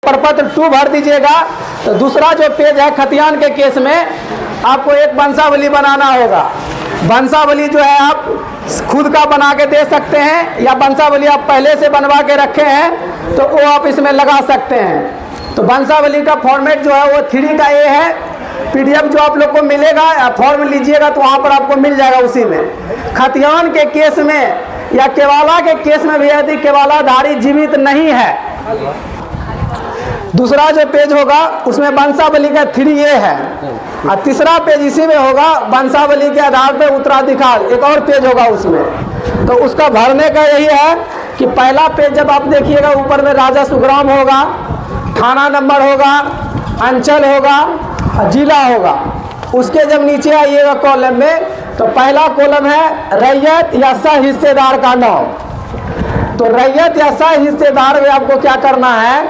प्रपत्र 2 भर दीजिएगा। तो दूसरा जो पेज है खतियान के केस में आपको एक वंशावली बनाना होगा। वंशावली जो है आप खुद का बना के दे सकते हैं या वंशावली आप पहले से बनवा के रखे हैं तो वो आप इसमें लगा सकते हैं। तो वंशावली का फॉर्मेट जो है वो 3 का ए है। PDF जो आप लोग को मिलेगा या फॉर्म लीजिएगा तो वहाँ पर आपको मिल जाएगा उसी में। खतियान के केस में या केवाला के केस में भी यदि केवालाधारी जीवित नहीं है, दूसरा जो पेज होगा उसमें वंशावली का 3A है और तीसरा पेज इसी में होगा वंशावली के आधार पर उत्तराधिकार, एक और पेज होगा उसमें। तो उसका भरने का यही है कि पहला पेज जब आप देखिएगा ऊपर में राजा सुग्राम होगा, थाना नंबर होगा, अंचल होगा और जिला होगा। उसके जब नीचे आइएगा कॉलम में तो पहला कॉलम है रैयत या सह हिस्सेदार का नाम। तो रैयत या सह हिस्सेदार में आपको क्या करना है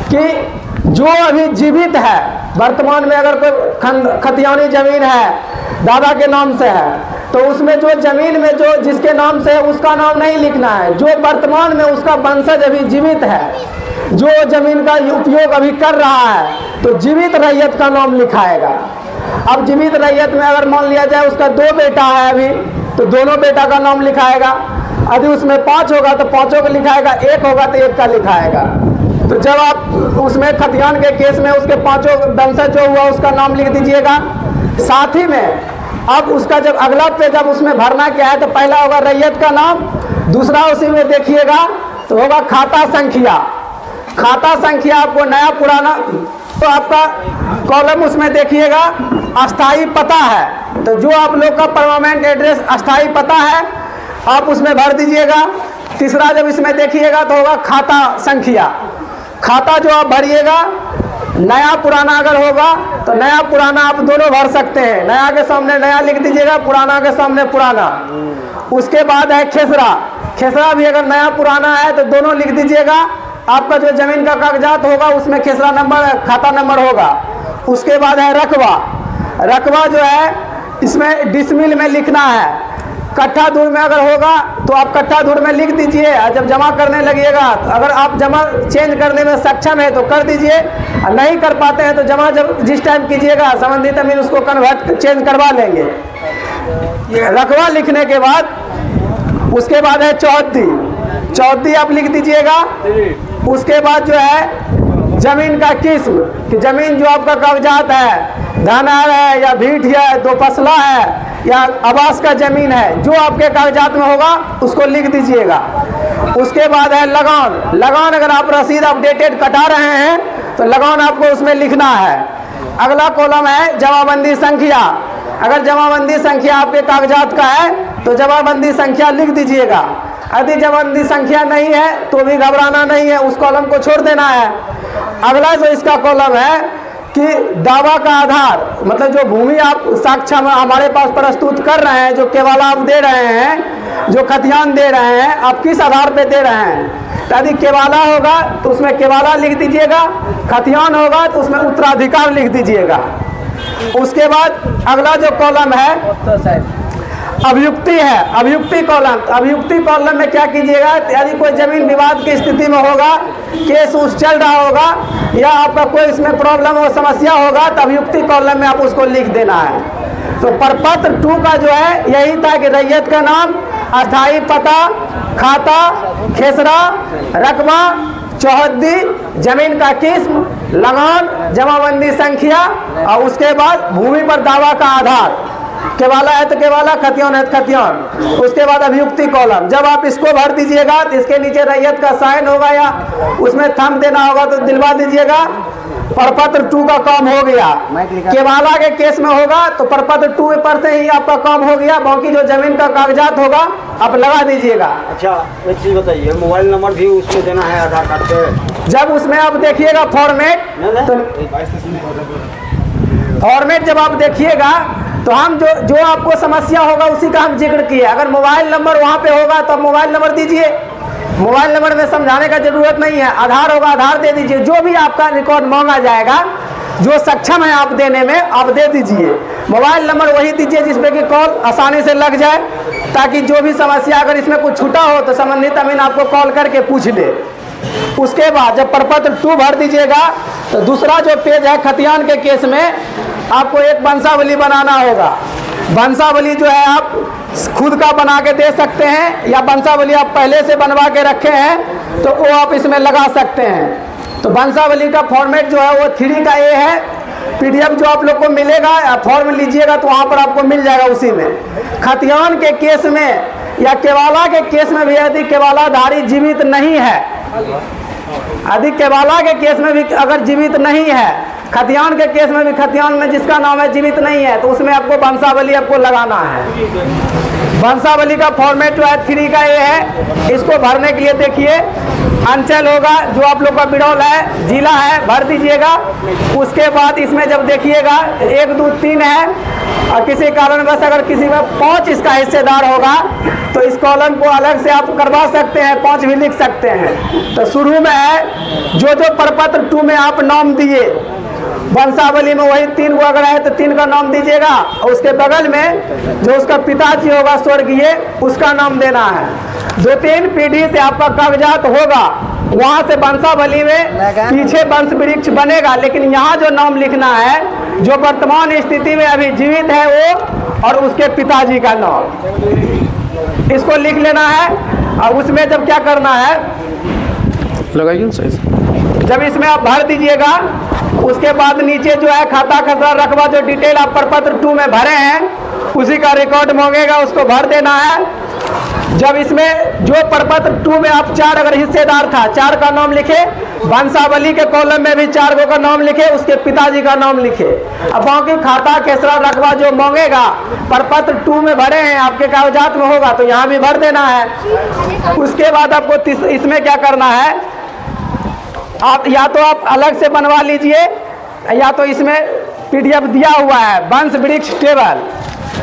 कि जो अभी जीवित है, वर्तमान में अगर कोई खतियानी जमीन है दादा के नाम से है तो उसमें जो जमीन में जो जिसके नाम से है उसका नाम नहीं लिखना है। जो वर्तमान में उसका वंशज अभी जीवित है, जो जमीन का उपयोग अभी कर रहा है तो जीवित रैयत का नाम लिखाएगा। अब जीवित रैयत में अगर मान लिया जाए उसका 2 बेटा है अभी तो दोनों बेटा का नाम लिखाएगा। यदि उसमें 5 होगा तो 5 का लिखाएगा, 1 होगा तो 1 का लिखाएगा। तो जब आप उसमें खतियान के केस में उसके 5 वंशज जो हुआ उसका नाम लिख दीजिएगा। साथ ही में अब उसका जब अगला पेज जब उसमें भरना क्या है तो पहला होगा रैयत का नाम, दूसरा उसी में देखिएगा तो होगा खाता संख्या। खाता संख्या आपको नया पुराना तो आपका कॉलम उसमें देखिएगा अस्थाई पता है। तो जो आप लोग का परमानेंट एड्रेस अस्थाई पता है आप उसमें भर दीजिएगा। तीसरा जब इसमें देखिएगा तो होगा खाता संख्या। खाता जो आप भरिएगा नया पुराना अगर होगा तो नया पुराना आप दोनों भर सकते हैं। नया के सामने नया लिख दीजिएगा, पुराना के सामने पुराना। उसके बाद है खेसरा। खेसरा भी अगर नया पुराना है तो दोनों लिख दीजिएगा। आपका जो जमीन का कागजात होगा उसमें खेसरा नंबर खाता नंबर होगा। उसके बाद है रकबा। रकबा जो है इसमें डिसमिल में लिखना है। कट्ठा धूर में अगर होगा तो आप कट्ठा धूर में लिख दीजिए। जब जमा करने लगिएगा तो अगर आप जमा चेंज करने में सक्षम है तो कर दीजिए, और नहीं कर पाते हैं तो जमा जब जिस टाइम कीजिएगा संबंधित अमीन उसको कन्वर्ट चेंज करवा लेंगे। रकबा लिखने के बाद उसके बाद है चौहद्दी। चौहद्दी आप लिख दीजिएगा। उसके बाद जो है जमीन का किस्म कि जमीन जो आपका कागजात है, धनार है या भीट है, 2 फसला है या आवास का जमीन है, जो आपके कागजात में होगा उसको लिख दीजिएगा। उसके बाद है लगान। लगान अगर आप रसीद अपडेटेड कटा रहे हैं तो लगान आपको उसमें लिखना है। अगला कॉलम है जमाबंदी संख्या। अगर जमाबंदी संख्या आपके कागजात का है तो जमाबंदी संख्या लिख दीजिएगा। यदि जमाबंदी संख्या नहीं है तो भी घबराना नहीं है, उस कॉलम को छोड़ देना है। अगला जो इसका कॉलम है कि दावा का आधार, मतलब जो भूमि आप साक्ष्य हमारे पास प्रस्तुत कर रहे हैं, जो केवाला आप दे रहे हैं, जो खतियान दे रहे हैं, आप किस आधार पे दे रहे हैं। तो यदि केवाला होगा तो उसमें केवाला लिख दीजिएगा, खतियान होगा तो उसमें उत्तराधिकार लिख दीजिएगा। उसके बाद अगला जो कॉलम है अभियुक्ति है। अभियुक्ति कॉलम। अभियुक्ति कॉलम में क्या कीजिएगा, यदि कोई जमीन विवाद की स्थिति में होगा, केस उस चल रहा होगा या आपका कोई इसमें प्रॉब्लम और समस्या होगा तो अभियुक्ति कॉलम में आप उसको लिख देना है। तो प्रपत्र 2 का जो है यही था कि रैयत का नाम, अस्थाई पता, खाता, खेसरा, रकबा, चौहद्दी, जमीन का किस्म, लगान, जमाबंदी संख्या और उसके बाद भूमि पर दावा का आधार। केवाला है तो केवाला, खतियान है तो खतियान। उसके बाद अभियुक्ति कॉलम। जब आप इसको भर दीजिएगा तो इसके नीचे रैयत का साइन होगा या उसमें थंब देना होगा तो दिलवा दीजिएगा। प्रपत्र 2 का काम हो गया। केवाला के केस में होगा तो प्रपत्र 2 पर से ही आपका काम हो गया। बाकी जो जमीन का कागजात होगा आप लगा दीजिएगा। अच्छा एक चीज बताइए, मोबाइल नंबर भी उसमें देना है आधार कार्ड पे? जब उसमें आप देखिएगा फॉर्मेट तो फॉर्मेट जब आप देखिएगा तो हम जो आपको समस्या होगा उसी का हम जिक्र किए। अगर मोबाइल नंबर वहाँ पे होगा तो मोबाइल नंबर दीजिए। मोबाइल नंबर में समझाने का जरूरत नहीं है। आधार होगा आधार दे दीजिए। जो भी आपका रिकॉर्ड मांगा जाएगा, जो सक्षम है आप देने में, आप दे दीजिए। मोबाइल नंबर वही दीजिए जिसपे कि कॉल आसानी से लग जाए, ताकि जो भी समस्या अगर इसमें कुछ छूटा हो तो संबंधित अमीन आपको कॉल करके पूछ ले। उसके बाद जब प्रपत्र 2 भर दीजिएगा तो दूसरा जो पेज है खतियान के केस में आपको एक वंशावली बनाना होगा। वंशावली जो है आप खुद का बना के दे सकते हैं या वंशावली आप पहले से बनवा के रखे हैं तो वो आप इसमें लगा सकते हैं। तो वंशावली का फॉर्मेट जो है वो 3 का ए है। पीडीएफ जो आप लोग को मिलेगा या फॉर्म लीजिएगा तो वहाँ पर आपको मिल जाएगा उसी में। खतियान के केस में या केवाला के केस में भी यदि केवालाधारी जीवित नहीं है, यदि केवाला के केस में भी अगर जीवित नहीं है, खतियान के केस में भी खतियान में जिसका नाम है जीवित नहीं है, तो उसमें आपको वंशावली आपको लगाना है। वंशावली का फॉर्मेट जो है 3 का ए है। इसको भरने के लिए देखिए अंचल होगा जो आप लोग का बिरौल है, जिला है, भर दीजिएगा। उसके बाद इसमें जब देखिएगा 1 2 3 है और किसी कारणवश अगर किसी में 5 इसका हिस्सेदार होगा तो इस कॉलम को अलग से आप करवा सकते हैं, 5 भी लिख सकते हैं। तो शुरू में है जो प्रपत्र 2 में आप नाम दिए, वंशावली में वही 3 को अगर है तो 3 का नाम दीजिएगा और उसके बगल में जो उसका पिताजी होगा स्वर्गीय उसका नाम देना है। 2-3 पीढ़ी से आपका कागजात होगा, वहाँ से वंशावली में पीछे वंश वृक्ष बनेगा, लेकिन यहाँ जो नाम लिखना है जो वर्तमान स्थिति में अभी जीवित है वो और उसके पिताजी का नाम, इसको लिख लेना है। और उसमें जब क्या करना है लगाइए सही से, जब इसमें आप भर दीजिएगा उसके बाद नीचे जो है खाता खसरा रकबा जो डिटेल आप प्रपत्र 2 में भरे हैं उसी का रिकॉर्ड मांगेगा, उसको भर देना है। जब इसमें जो प्रपत्र 2 में आप 4 अगर हिस्सेदार था 4 का नाम लिखे, वंशावली के कॉलम में भी 4 का नाम लिखे, उसके पिताजी का नाम लिखे। अब बाकी खाता खसरा रकबा जो मांगेगा प्रपत्र 2 में भरे हैं आपके कागजात में होगा तो यहाँ भी भर देना है। उसके बाद आपको इसमें क्या करना है, आप या तो आप अलग से बनवा लीजिए या तो इसमें पीडीएफ दिया हुआ है वंश वृक्ष टेबल।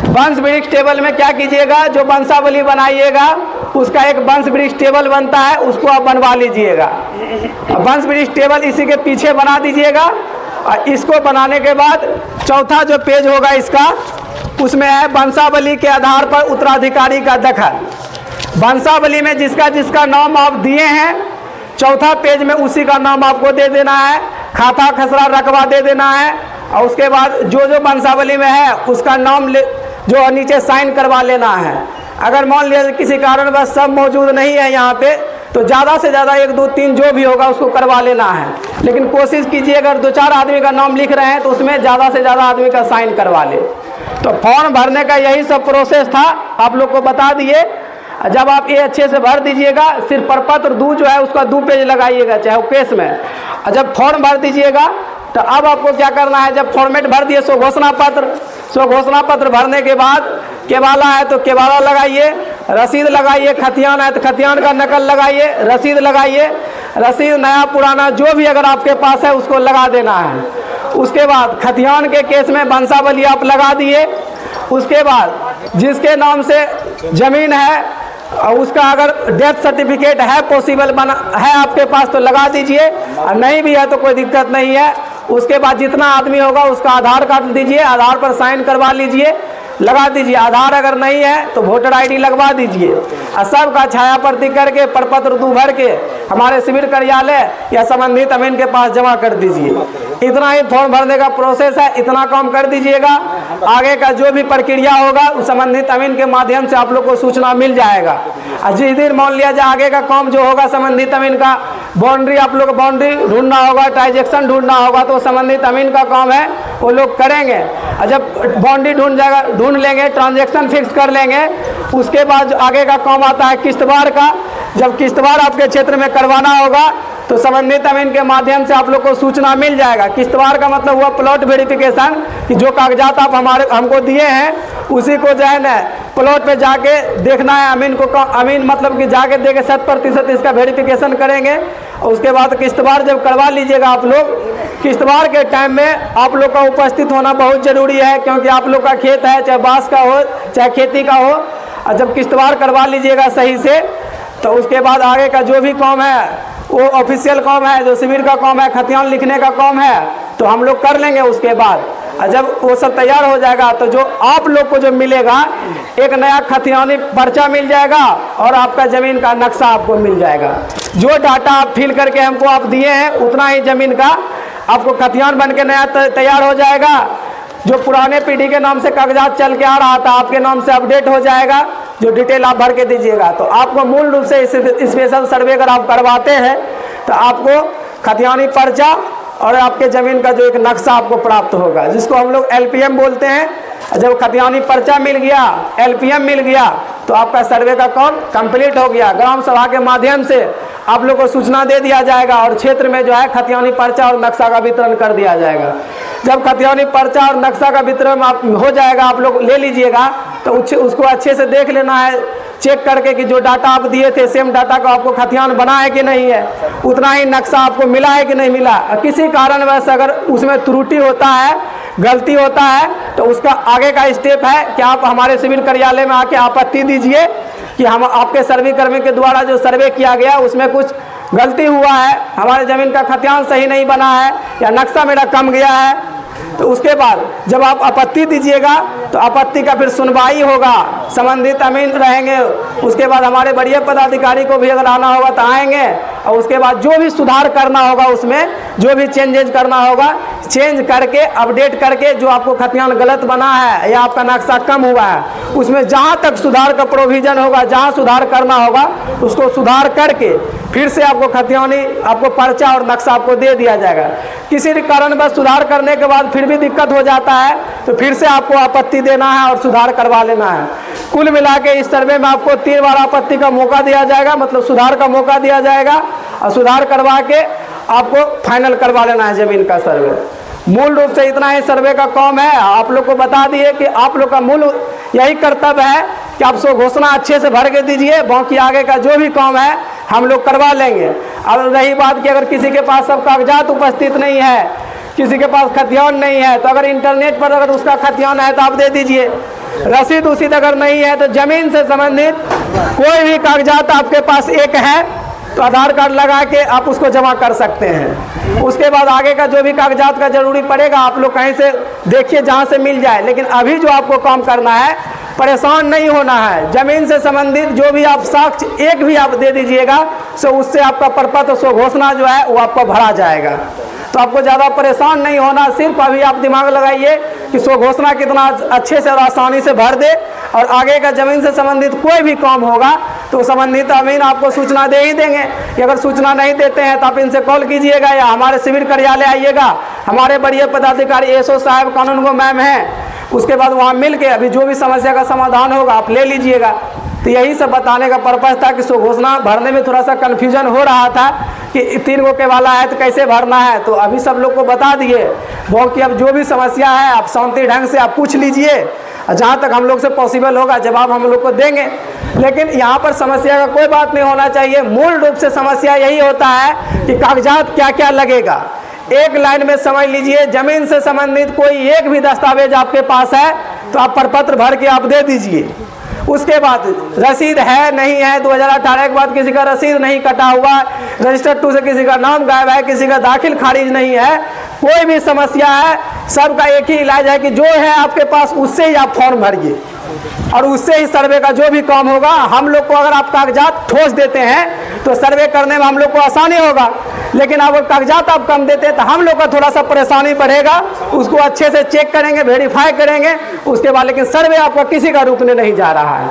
वंश वृक्ष टेबल में क्या कीजिएगा, जो वंशावली बनाइएगा उसका एक वंश वृक्ष टेबल बनता है, उसको आप बनवा लीजिएगा। वंश वृक्ष टेबल इसी के पीछे बना दीजिएगा। और इसको बनाने के बाद चौथा जो पेज होगा इसका, उसमें है वंशावली के आधार पर उत्तराधिकारी का दखल। वंशावली में जिसका जिसका नाम आप दिए हैं चौथा पेज में उसी का नाम आपको दे देना है, खाता खसरा रकबा दे देना है। और उसके बाद जो जो वंशावली में है उसका नाम जो नीचे साइन करवा लेना है। अगर मान लीजिए किसी कारणवश सब मौजूद नहीं है यहाँ पे तो ज़्यादा से ज़्यादा 1 2 3 जो भी होगा उसको करवा लेना है, लेकिन कोशिश कीजिए अगर 2-4 आदमी का नाम लिख रहे हैं तो उसमें ज़्यादा से ज़्यादा आदमी का साइन करवा ले। तो फॉर्म भरने का यही सब प्रोसेस था, आप लोग को बता दिए। जब आप ये अच्छे से भर दीजिएगा, सिर्फ प्रपत्र 2 जो है उसका 2 पेज लगाइएगा चाहे वो केस में। और जब फॉर्म भर दीजिएगा तो अब आपको क्या करना है, जब फॉर्मेट भर दिए सो घोषणा पत्र भरने के बाद केवाला है तो केवाला लगाइए, रसीद लगाइए, खतियान है तो खतियान का नकल लगाइए, रसीद लगाइए। रसीद नया पुराना जो भी अगर आपके पास है उसको लगा देना है। उसके बाद खतियान के केस में वंशावली आप लगा दिए। उसके बाद जिसके नाम से ज़मीन है और उसका अगर डेथ सर्टिफिकेट है पॉसिबल बना है आपके पास तो लगा दीजिए, और नहीं भी है तो कोई दिक्कत नहीं है। उसके बाद जितना आदमी होगा उसका आधार कार्ड दीजिए, आधार पर साइन करवा लीजिए, लगा दीजिए। आधार अगर नहीं है तो वोटर आईडी लगवा दीजिए और सबका छाया प्रति करके प्रपत्र 2 भर के हमारे शिविर कार्यालय या संबंधित अमीन के पास जमा कर दीजिए। इतना ही फॉर्म भरने का प्रोसेस है, इतना काम कर दीजिएगा। आगे का जो भी प्रक्रिया होगा उस संबंधित अमीन के माध्यम से आप लोग को सूचना मिल जाएगा। और जिस दिन मान लिया जाए आगे का काम जो होगा संबंधित अमीन का बाउंड्री, आप लोग बाउंड्री ढूंढना होगा, ट्रांजेक्शन ढूंढना होगा तो संबंधित अमीन का काम है, वो लोग करेंगे। और जब बाउंड्री ढूंढ लेंगे, ट्रांजेक्शन फिक्स कर लेंगे, उसके बाद आगे का काम आता है किस्तवार का। जब किस्तवार आपके क्षेत्र में करवाना होगा तो संबंधित अमीन के माध्यम से आप लोग को सूचना मिल जाएगा। किस्तवार का मतलब हुआ प्लॉट वेरिफिकेशन, कि जो कागजात आप हमको दिए हैं उसी को जो है ना प्लॉट पे जाके देखना है अमीन को। अमीन मतलब कि जाके देके 100% इसका वेरिफिकेशन करेंगे। और उसके बाद किस्तवार जब करवा लीजिएगा आप लोग, किस्तवार के टाइम में आप लोग का उपस्थित होना बहुत ज़रूरी है, क्योंकि आप लोग का खेत है, चाहे बांस का हो चाहे खेती का हो। और जब किस्तवार करवा लीजिएगा सही से तो उसके बाद आगे का जो भी काम है वो ऑफिशियल काम है, जो शिविर का काम है, खतियान लिखने का काम है, तो हम लोग कर लेंगे उसके बाद। और जब वो सब तैयार हो जाएगा तो जो आप लोग को जो मिलेगा एक नया खतियानी पर्चा मिल जाएगा और आपका ज़मीन का नक्शा आपको मिल जाएगा। जो डाटा आप फिल करके हमको आप दिए हैं उतना ही ज़मीन का आपको खतियान बन के नया तैयार हो जाएगा। जो पुराने पीढ़ी के नाम से कागजात चल के आ रहा था आपके नाम से अपडेट हो जाएगा। जो डिटेल आप भर के दीजिएगा तो आपको मूल रूप से स्पेशल सर्वे अगर आप करवाते हैं तो आपको खतियानी पर्चा और आपके ज़मीन का जो एक नक्शा आपको प्राप्त होगा, जिसको हम लोग LPM बोलते हैं। जब खतियानी पर्चा मिल गया, LPM मिल गया तो आपका सर्वे का काम कंप्लीट हो गया। ग्राम सभा के माध्यम से आप लोग को सूचना दे दिया जाएगा और क्षेत्र में जो है खतियानी पर्चा और नक्शा का वितरण कर दिया जाएगा। जब खतियानी पर्चा और नक्शा का वितरण आप हो जाएगा, आप लोग ले लीजिएगा तो उसको अच्छे से देख लेना है, चेक करके कि जो डाटा आप दिए थे सेम डाटा को आपको खतियान बना है कि नहीं है, उतना ही नक्शा आपको मिला है कि नहीं मिला। किसी कारणवश अगर उसमें त्रुटि होता है, गलती होता है तो उसका आगे का स्टेप है कि आप हमारे सिविल कार्यालय में आके आपत्ति दीजिए कि हम आपके सर्वे कर्मी के द्वारा जो सर्वे किया गया उसमें कुछ गलती हुआ है, हमारे ज़मीन का खतियान सही नहीं बना है या नक्शा मेरा कम गया है। तो उसके बाद जब आप आपत्ति दीजिएगा तो आपत्ति का फिर सुनवाई होगा, संबंधित अमीन रहेंगे। उसके बाद हमारे बड़े पदाधिकारी को भी अगर आना होगा तो आएंगे और उसके बाद जो भी सुधार करना होगा उसमें जो भी चेंजेज करना होगा चेंज करके अपडेट करके जो आपको खतियान गलत बना है या आपका नक्शा कम हुआ है उसमें जहाँ तक सुधार का प्रोविज़न होगा, जहाँ सुधार करना होगा उसको सुधार करके फिर से आपको खतियानी आपको पर्चा और नक्शा आपको दे दिया जाएगा। किसी भी कारणवश सुधार करने के बाद फिर भी दिक्कत हो जाता है तो फिर से आपको आपत्ति देना है और सुधार करवा लेना है। कुल मिला के इस सर्वे में आपको 3 बार आपत्ति का मौका दिया जाएगा, मतलब सुधार का मौका दिया जाएगा और सुधार करवा के आपको फाइनल करवा लेना है ज़मीन का सर्वे। मूल रूप से इतना ही सर्वे का काम है। आप लोग को बता दिए कि आप लोग का मूल यही कर्तव्य है कि आप सो घोषणा अच्छे से भर के दीजिए, बाकी आगे का जो भी काम है हम लोग करवा लेंगे। अब रही बात कि अगर किसी के पास सब कागजात उपस्थित नहीं है, किसी के पास खतियान नहीं है, तो अगर इंटरनेट पर अगर उसका खतियान है तो आप दे दीजिए। रसीद उसीद अगर नहीं है तो ज़मीन से संबंधित कोई भी कागजात आपके पास एक है तो आधार कार्ड लगा के आप उसको जमा कर सकते हैं। उसके बाद आगे का जो भी कागजात का ज़रूरी पड़ेगा आप लोग कहीं से देखिए जहाँ से मिल जाए। लेकिन अभी जो आपको काम करना है, परेशान नहीं होना है। ज़मीन से संबंधित जो भी आप साक्ष्य एक भी आप दे दीजिएगा सो उससे आपका प्रपत्र सो घोषणा जो है वो आपको भरा जाएगा। तो आपको ज़्यादा परेशान नहीं होना, सिर्फ अभी आप दिमाग लगाइए कि सो घोषणा कितना अच्छे से और आसानी से भर दे और आगे का ज़मीन से संबंधित कोई भी काम होगा तो संबंधित अमीन आपको सूचना दे ही देंगे। कि अगर सूचना नहीं देते हैं तो आप इनसे कॉल कीजिएगा या हमारे सिविल कार्यालय आइएगा। हमारे बड़े पदाधिकारी एसओ साहब कानून को मैम हैं, उसके बाद वहाँ मिल के अभी जो भी समस्या का समाधान होगा आप ले लीजिएगा। तो यही सब बताने का पर्पज़ था कि सो घोषणा भरने में थोड़ा सा कन्फ्यूजन हो रहा था कि 3 गो के वाला है तो कैसे भरना है, तो अभी सब लोग को बता दिए। बाकी अब जो भी समस्या है आप शांति ढंग से आप पूछ लीजिए, जहाँ तक हम लोग से पॉसिबल होगा जवाब हम लोग को देंगे। लेकिन यहाँ पर समस्या का कोई बात नहीं होना चाहिए। मूल रूप से समस्या यही होता है कि कागजात क्या क्या लगेगा। एक लाइन में समझ लीजिए, ज़मीन से संबंधित कोई एक भी दस्तावेज आपके पास है तो आप प्रपत्र भर के आप दे दीजिए। उसके बाद रसीद है नहीं है, 2018 के बाद किसी का रसीद नहीं कटा हुआ, रजिस्टर 2 से किसी का नाम गायब है, किसी का दाखिल खारिज नहीं है, कोई भी समस्या है, सबका एक ही इलाज है कि जो है आपके पास उससे ही आप फॉर्म भरिए और उससे ही सर्वे का जो भी काम होगा। हम लोग को अगर आप कागजात ठोस देते हैं तो सर्वे करने में हम लोग को आसानी होगा, लेकिन अगर कागजात आप कम देते हैं तो हम लोग का थोड़ा सा परेशानी बढ़ेगा। उसको अच्छे से चेक करेंगे, वेरीफाई करेंगे उसके बाद, लेकिन सर्वे आपका किसी का रुकने नहीं जा रहा है।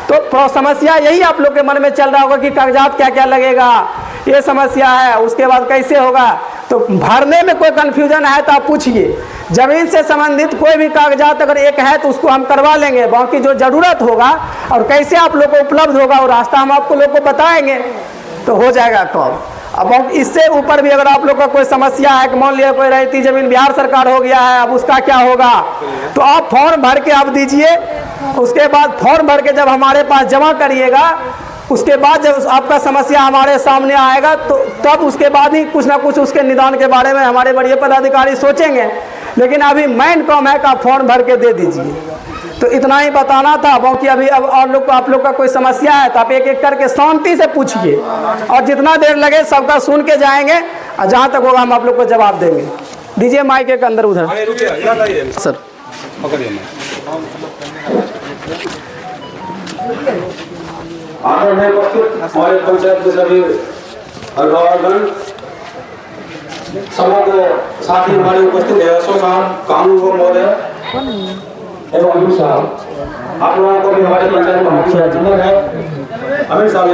तो समस्या यही आप लोग के मन में चल रहा होगा कि कागजात क्या क्या लगेगा, ये समस्या है। उसके बाद कैसे होगा, तो भरने में कोई कन्फ्यूजन है तो आप पूछिए। ज़मीन से संबंधित कोई भी कागजात अगर एक है तो उसको हम करवा लेंगे, बाकी जो ज़रूरत होगा और कैसे आप लोग को उपलब्ध होगा वो रास्ता हम आपको लोग को बताएंगे तो हो जाएगा काम। अब इससे ऊपर भी अगर आप लोग का कोई समस्या है कि मान लिया कोई रहती ज़मीन बिहार सरकार हो गया है, अब उसका क्या होगा, तो आप फॉर्म भर के आप दीजिए। उसके बाद फॉर्म भर के जब हमारे पास जमा करिएगा, उसके बाद जब आपका समस्या हमारे सामने आएगा तो तब उसके बाद ही कुछ ना कुछ उसके निदान के बारे में हमारे बड़े पदाधिकारी सोचेंगे। लेकिन अभी मेन काम है कि आप फॉर्म भर के दे दीजिए। तो इतना ही बताना था। बाकी अभी अब और लोग को आप लोग का कोई समस्या है तो आप एक एक करके शांति से पूछिए और जितना देर लगे सबका सुन के जाएंगे और जहाँ तक होगा हम आप लोग को जवाब देंगे। दीजिए माइक के अंदर उधर सर। आदरणीय उपस्थित हमारे पंचायत के सभी अभिभावकगण, सभा को साथ ही हमारे उपस्थित एसओ साहब, कानून महोदय एवं अमित साहब, आप लोगों को भी हमारे पंचायत का मुख्य अभिनंदन है। अमित साहब,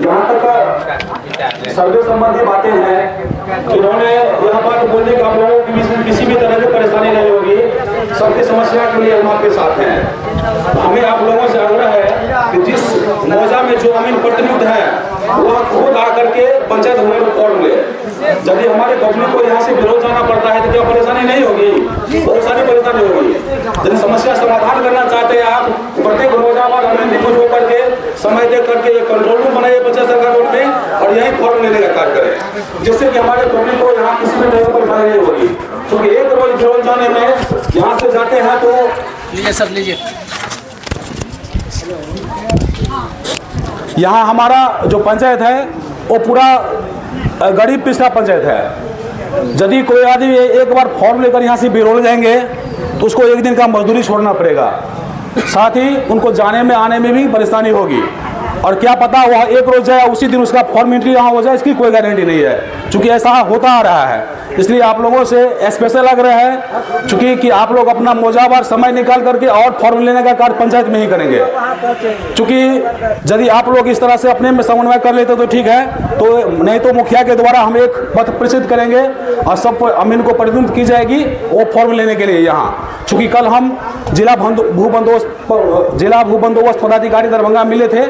यहाँ तक सर्वे संबंधी बातें हैं, इन्होंने यहाँ बात बोलने का आप लोगों के बीच में किसी भी तरह की परेशानी नहीं होगी, सबकी समस्या के लिए हम आपके साथ हैं। हमें आप लोगों से आग्रह है कि जिस मौजा में जो अमीन प्रतिनियुक्त हैं वह खुद आकर के पंचायत भवन में फॉर्म ले। यदि हमारे पब्लिक को यहाँ से विरोध जाना पड़ता है तो क्या परेशानी नहीं होगी? बहुत सारी परेशानी होगी। यदि समस्या समाधान करना चाहते हैं आप, प्रत्येक रोजावार अमीन निखुद होकर के समय दे करके एक कंट्रोल रूम बनाइए पंचायत सरकार बोर्ड में और यही फॉर्म लेने का कार्य करें, जिससे कि हमारे पब्लिक को यहाँ किसी भी तरह की परेशानी नहीं होगी। क्योंकि एक रोज विरोध जाने में यहाँ से जाते हैं तो लीजिए सर, लीजिए। यहाँ हमारा जो पंचायत है वो पूरा गरीब पिछड़ा पंचायत है। यदि कोई आदमी एक बार फॉर्म लेकर यहाँ से बिरोल जाएंगे तो उसको एक दिन का मजदूरी छोड़ना पड़ेगा, साथ ही उनको जाने में आने में भी परेशानी होगी। और क्या पता वह एक रोज जाए उसी दिन उसका फॉर्म एंट्री यहाँ हो जाए, इसकी कोई गारंटी नहीं है, क्योंकि ऐसा होता आ रहा है। इसलिए आप लोगों से स्पेशल आग्रह है चूंकि कि आप लोग अपना मौजावार समय निकाल करके और फॉर्म लेने का कार्य पंचायत में ही करेंगे। क्योंकि यदि आप लोग इस तरह से अपने में समन्वय कर लेते तो ठीक है, तो नहीं तो मुखिया के द्वारा हम एक पत्र प्रेषित करेंगे और सब अमीन को प्रतिनियुक्त की जाएगी वो फॉर्म लेने के लिए यहाँ। चूँकि कल हम जिला भू बंदोबस्त पदाधिकारी दरभंगा मिले थे,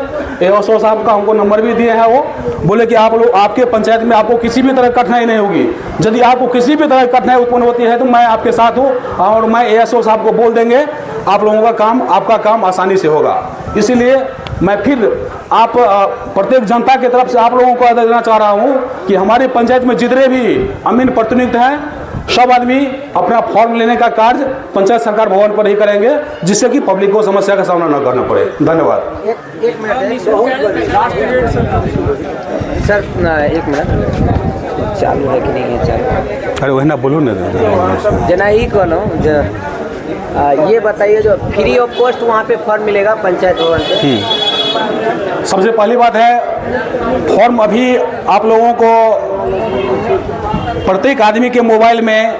एसओ साहब का हमको नंबर भी दिए हैं। वो बोले कि आप लोग आपके पंचायत में आपको किसी भी तरह कठिनाई नहीं होगी। यदि आपको किसी भी तरह की कठिनाई उत्पन्न होती है तो मैं आपके साथ हूँ और मैं एसओ साहब को बोल देंगे, आप लोगों का काम, आपका काम आसानी से होगा। इसीलिए मैं फिर आप प्रत्येक जनता की तरफ से आप लोगों को आदेश देना चाह रहा हूँ कि हमारे पंचायत में जितने भी अमीन प्रतिनियुक्त हैं सब आदमी अपना फॉर्म लेने का कार्य पंचायत सरकार भवन पर ही करेंगे, जिससे कि पब्लिक को समस्या का सामना न करना पड़े। धन्यवाद। एक मिनट सर, एक मिनट चालू है कि नहीं है चालू? अरे वही ना बोलूँ ना जना ही कहना ये बताइए, जो फ्री ऑफ कॉस्ट वहाँ पे फॉर्म मिलेगा पंचायत भवन पे? सबसे पहली बात है, फॉर्म अभी आप लोगों को प्रत्येक आदमी के मोबाइल में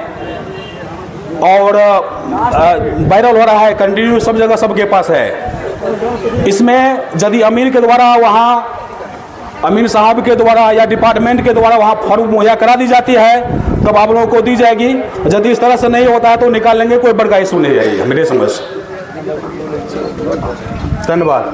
और वायरल हो रहा है कंटिन्यू, सब जगह सबके पास है। इसमें यदि अमीन के द्वारा वहाँ अमीन साहब के द्वारा या डिपार्टमेंट के द्वारा वहाँ फॉर्म मुहैया करा दी जाती है तब आप लोगों को दी जाएगी। यदि इस तरह से नहीं होता है तो निकाल लेंगे, कोई बड़का इशू नहीं आएगी मेरे समझ। धन्यवाद।